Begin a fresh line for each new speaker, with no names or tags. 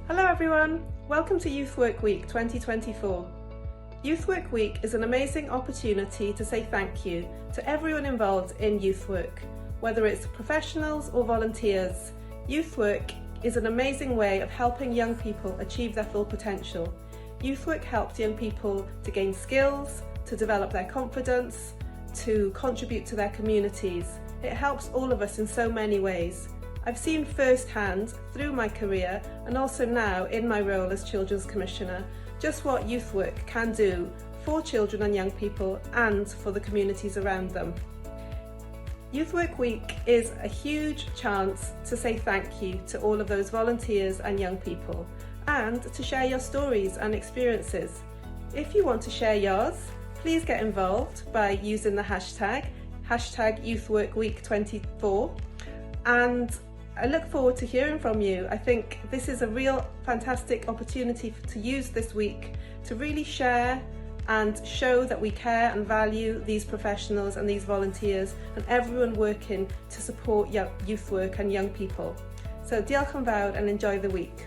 Hello everyone, welcome to Youth Work Week 2024. Youth Work Week is an amazing opportunity to say thank you to everyone involved in youth work, whether it's professionals or volunteers. Youth work is an amazing way of helping young people achieve their full potential. Youth work helps young people to gain skills, to develop their confidence, to contribute to their communities. It helps all of us in so many ways. I've seen firsthand through my career and also now in my role as Children's Commissioner just what youth work can do for children and young people and for the communities around them. Youth Work Week is a huge chance to say thank you to all of those volunteers and young people and to share your stories and experiences. If you want to share yours, please get involved by using the hashtag YouthWorkWeek24, and I look forward to hearing from you. I think this is a real fantastic opportunity to use this week to really share and show that we care and value these professionals and these volunteers and everyone working to support youth work and young people. So diolch yn fawr and enjoy the week.